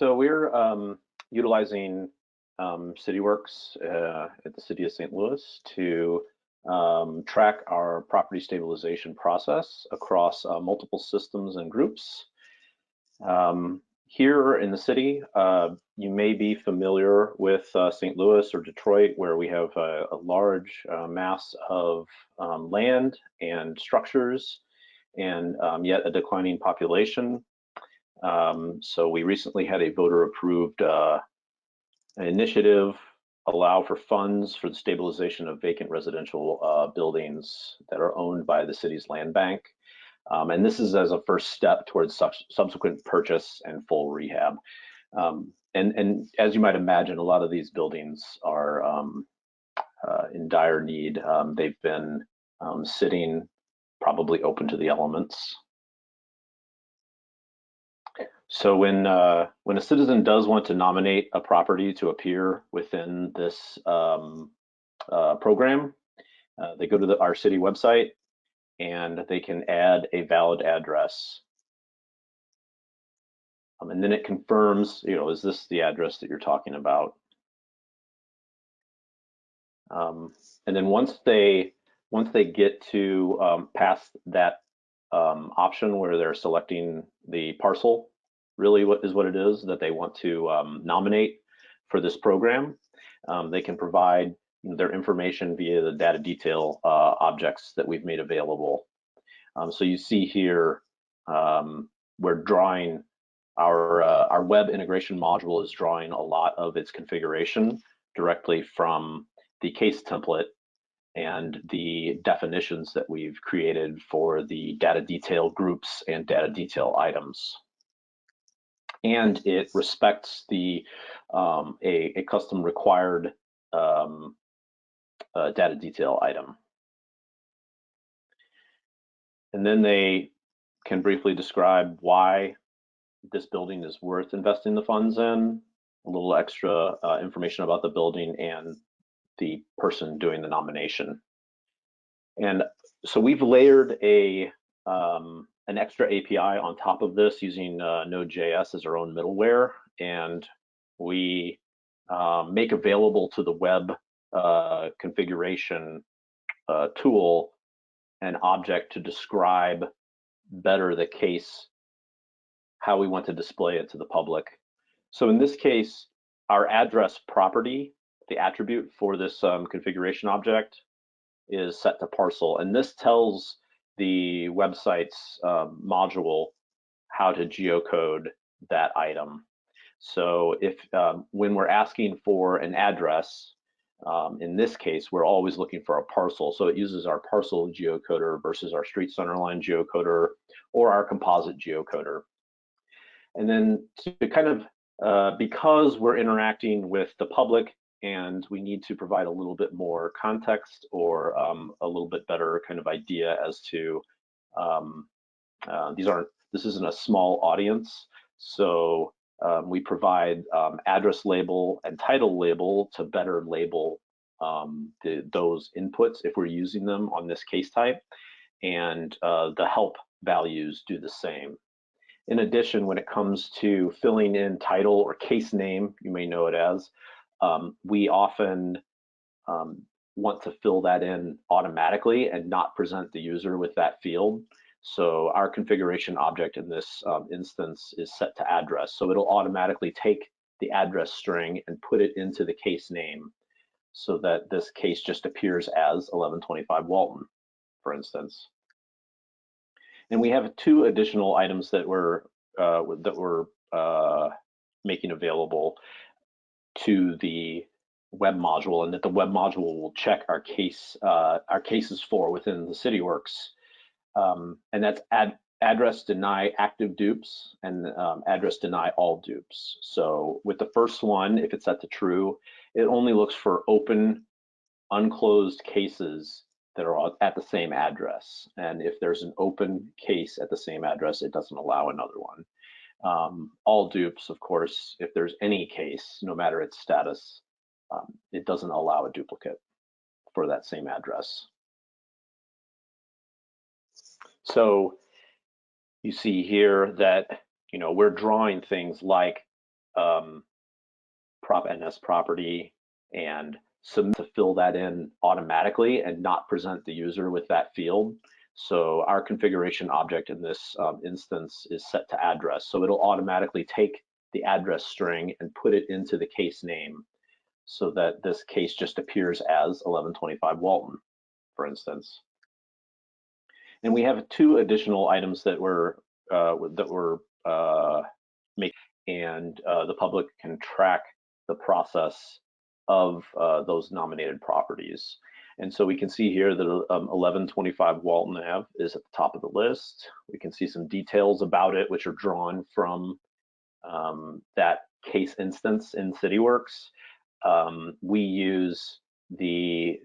So we're utilizing Cityworks at the City of St. Louis to track our property stabilization process across multiple systems and groups. Here in the city, you may be familiar with St. Louis or Detroit, where we have a large mass of land and structures, and yet a declining population. So we recently had a voter-approved initiative allow for funds for the stabilization of vacant residential buildings that are owned by the city's land bank. And this is as a first step towards subsequent purchase and full rehab. And as you might imagine, a lot of these buildings are in dire need. They've been sitting probably open to the elements. So when a citizen does want to nominate a property to appear within this program, they go to our city website and they can add a valid address. And then it confirms, is this the address that you're talking about? And then once they get to past that option where they're selecting the parcel, really what it is that they want to nominate for this program, they can provide their information via the data detail objects that we've made available. So you see here, we're drawing our web integration module is drawing a lot of its configuration directly from the case template and the definitions that we've created for the data detail groups and data detail items. And it respects the a custom required data detail item. And then they can briefly describe why this building is worth investing the funds in, a little extra information about the building and the person doing the nomination. And so we've layered an extra API on top of this using Node.js as our own middleware, and we make available to the web configuration tool an object to describe better the case, how we want to display it to the public. So in this case, our address property, the attribute for this configuration object, is set to parcel, and this tells the website's module how to geocode that item. So if when we're asking for an address, in this case, we're always looking for a parcel. So it uses our parcel geocoder versus our street centerline geocoder or our composite geocoder. And then to kind of, because we're interacting with the public and we need to provide a little bit more context or a little bit better kind of idea as to, this isn't a small audience. So we provide address label and title label to better label those inputs if we're using them on this case type, and the help values do the same. In addition, when it comes to filling in title or case name, you may know it as, we often want to fill that in automatically and not present the user with that field. So our configuration object in this instance is set to address. So it'll automatically take the address string and put it into the case name so that this case just appears as 1125 Walton, for instance. And we have two additional items that we're making available to the web module, and that the web module will check our cases for within the Cityworks. And that's address deny active dupes and address deny all dupes. So with the first one, if it's set to true, it only looks for open, unclosed cases that are at the same address. And if there's an open case at the same address, it doesn't allow another one. All dupes, of course, if there's any case, no matter its status, it doesn't allow a duplicate for that same address. So you see here that we're drawing things like prop NS property and submit to fill that in automatically and not present the user with that field. So our configuration object in this instance is set to address. So it'll automatically take the address string and put it into the case name so that this case just appears as 1125 Walton, for instance. And we have two additional items that we're making, and the public can track the process of those nominated properties. And so we can see here that 1125 Walton Ave is at the top of the list. We can see some details about it, which are drawn from that case instance in Cityworks. We use the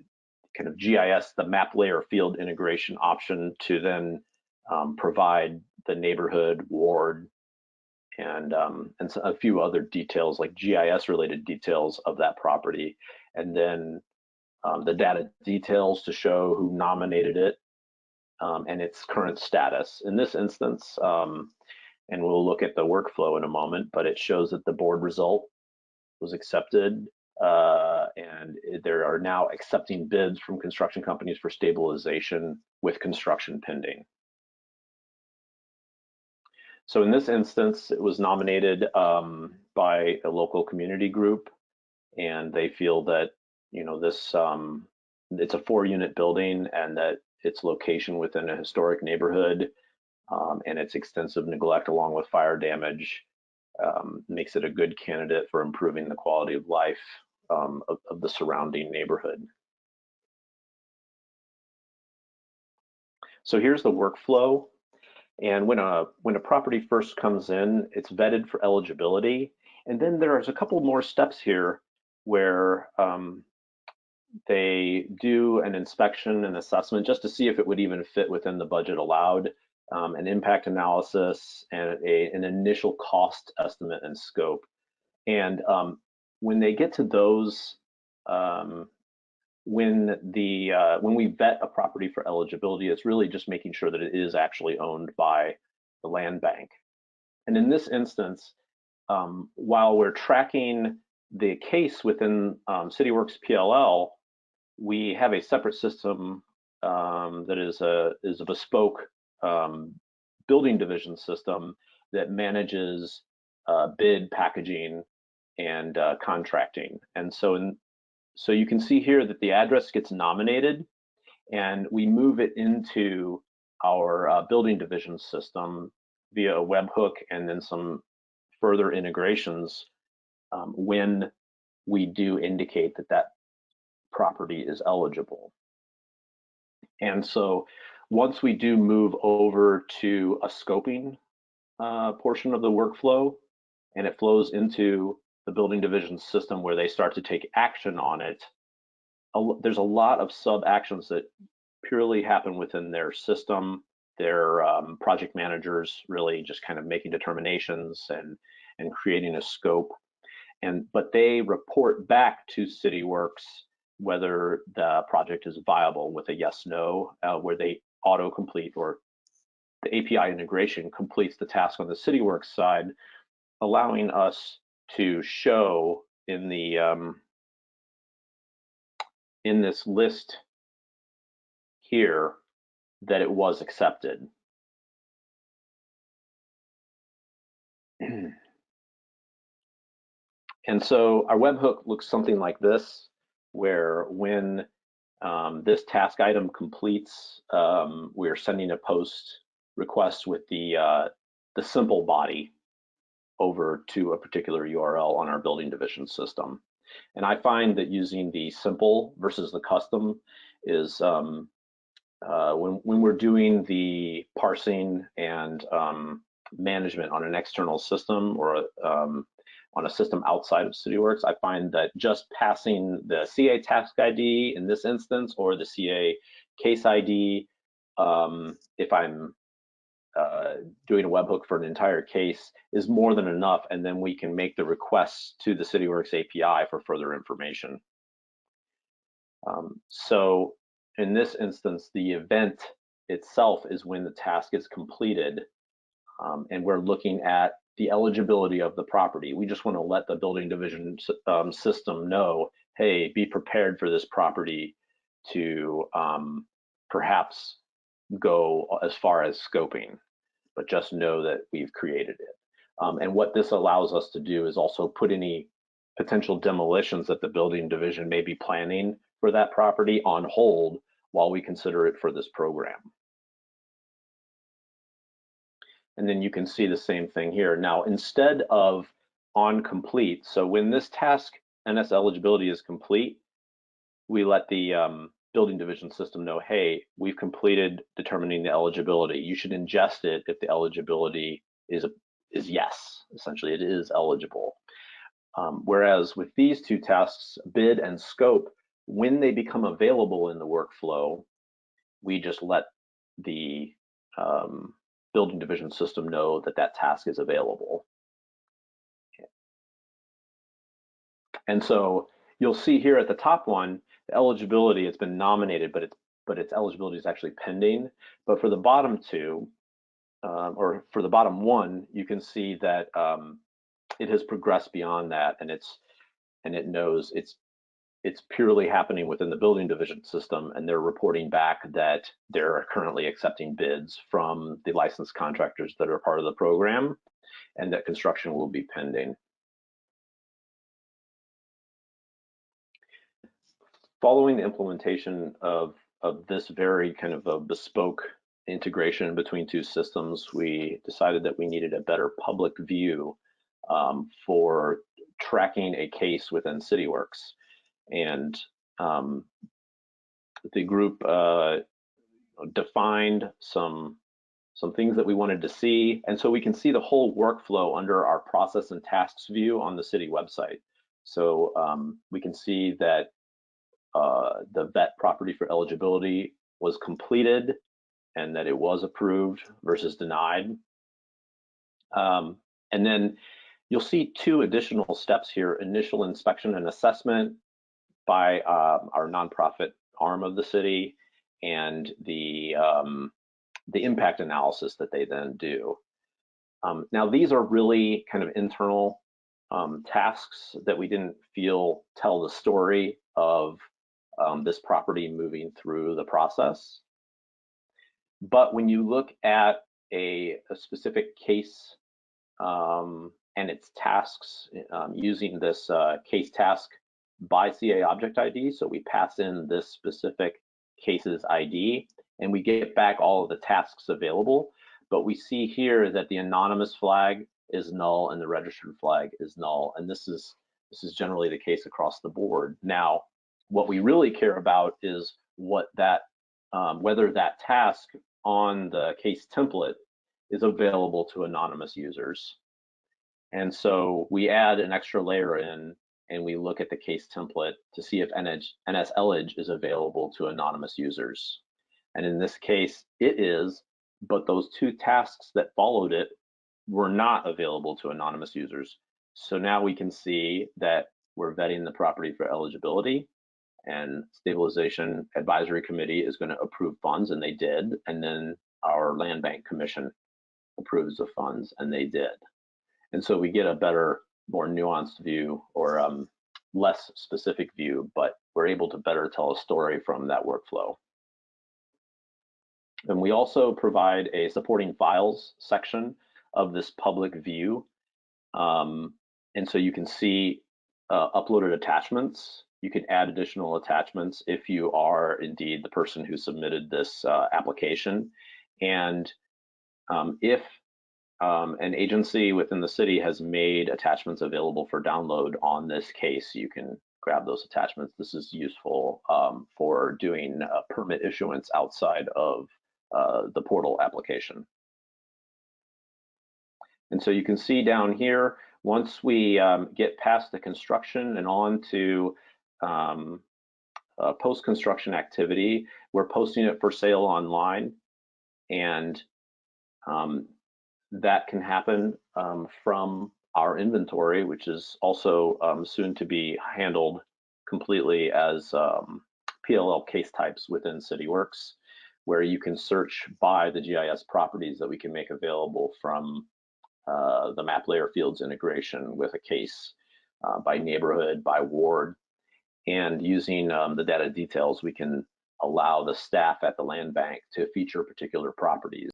kind of GIS, the map layer field integration option to then provide the neighborhood, ward, and a few other details like GIS related details of that property. And then the data details to show who nominated it and its current status. In this instance, and we'll look at the workflow in a moment, but it shows that the board result was accepted, and there are now accepting bids from construction companies for stabilization with construction pending. So in this instance, it was nominated by a local community group, and they feel that this it's a 4-unit building and that its location within a historic neighborhood and its extensive neglect along with fire damage makes it a good candidate for improving the quality of life of the surrounding neighborhood. So here's the workflow. And when a property first comes in, it's vetted for eligibility. And then there's a couple more steps here where they do an inspection and assessment just to see if it would even fit within the budget allowed, an impact analysis, and an initial cost estimate and scope. And when they get to those, when we vet a property for eligibility, it's really just making sure that it is actually owned by the land bank. And in this instance, while we're tracking the case within Cityworks PLL, we have a separate system that is a bespoke building division system that manages bid, packaging, and contracting. And so you can see here that the address gets nominated, and we move it into our building division system via a webhook and then some further integrations when we do indicate that that property is eligible. And so once we do move over to a scoping portion of the workflow, and it flows into the building division system where they start to take action on it, there's a lot of sub actions that purely happen within their system. Their project managers really just kind of making determinations and creating a scope. But they report back to Cityworks whether the project is viable with a yes/no, where they auto-complete, or the API integration completes the task on the Cityworks side, allowing us to show in the in this list here that it was accepted. And so our webhook looks something like this, where when this task item completes, we're sending a post request with the simple body over to a particular URL on our building division system. And I find that using the simple versus the custom is when we're doing the parsing and management on an external system or on a system outside of Cityworks, I find that just passing the CA task ID in this instance or the CA case ID, if I'm doing a webhook for an entire case, is more than enough, and then we can make the requests to the Cityworks API for further information. So in this instance, the event itself is when the task is completed, and we're looking at the eligibility of the property. We just want to let the building division system know, hey, be prepared for this property to perhaps go as far as scoping, but just know that we've created it. And what this allows us to do is also put any potential demolitions that the building division may be planning for that property on hold while we consider it for this program. And then you can see the same thing here. Now, instead of on complete, so when this task NS eligibility is complete, we let the building division system know, hey, we've completed determining the eligibility. You should ingest it if the eligibility is yes. Essentially, it is eligible. Whereas with these two tasks, bid and scope, when they become available in the workflow, we just let the building division system know that that task is available. And so you'll see here at the top one, the eligibility, it's been nominated, but its eligibility is actually pending. But for the bottom two, or for the bottom one, you can see that it has progressed beyond that, and it knows it's purely happening within the building division system, and they're reporting back that they're currently accepting bids from the licensed contractors that are part of the program, and that construction will be pending. Following the implementation of this very kind of a bespoke integration between two systems, we decided that we needed a better public view for tracking a case within Cityworks. And the group defined some things that we wanted to see, and so we can see the whole workflow under our process and tasks view on the city website. So we can see that the vet property for eligibility was completed and that it was approved versus denied. And then you'll see two additional steps here: initial inspection and assessment by our nonprofit arm of the city, and the impact analysis that they then do. Now, these are really kind of internal tasks that we didn't feel tell the story of this property moving through the process. But when you look at a specific case and its tasks using this case task by CA object ID, so we pass in this specific case's ID and we get back all of the tasks available, but we see here that the anonymous flag is null and the registered flag is null, and this is generally the case across the board. Now, what we really care about is what that whether that task on the case template is available to anonymous users. And so we add an extra layer in and we look at the case template to see if NS Elig is available to anonymous users. And in this case, it is, but those two tasks that followed it were not available to anonymous users. So now we can see that we're vetting the property for eligibility, and Stabilization Advisory Committee is going to approve funds, and they did. And then our Land Bank Commission approves the funds, and they did. And so we get a better, more nuanced view, or less specific view, but we're able to better tell a story from that workflow. And we also provide a supporting files section of this public view. And so you can see uploaded attachments. You can add additional attachments if you are indeed the person who submitted this application. And if an agency within the city has made attachments available for download on this case, you can grab those attachments. This is useful for doing permit issuance outside of the portal application. And so you can see down here, once we get past the construction and on to post-construction activity, we're posting it for sale online, and that can happen from our inventory, which is also soon to be handled completely as PLL case types within Cityworks, where you can search by the GIS properties that we can make available from the map layer fields integration with a case by neighborhood, by ward, and using the data details, we can allow the staff at the land bank to feature particular properties.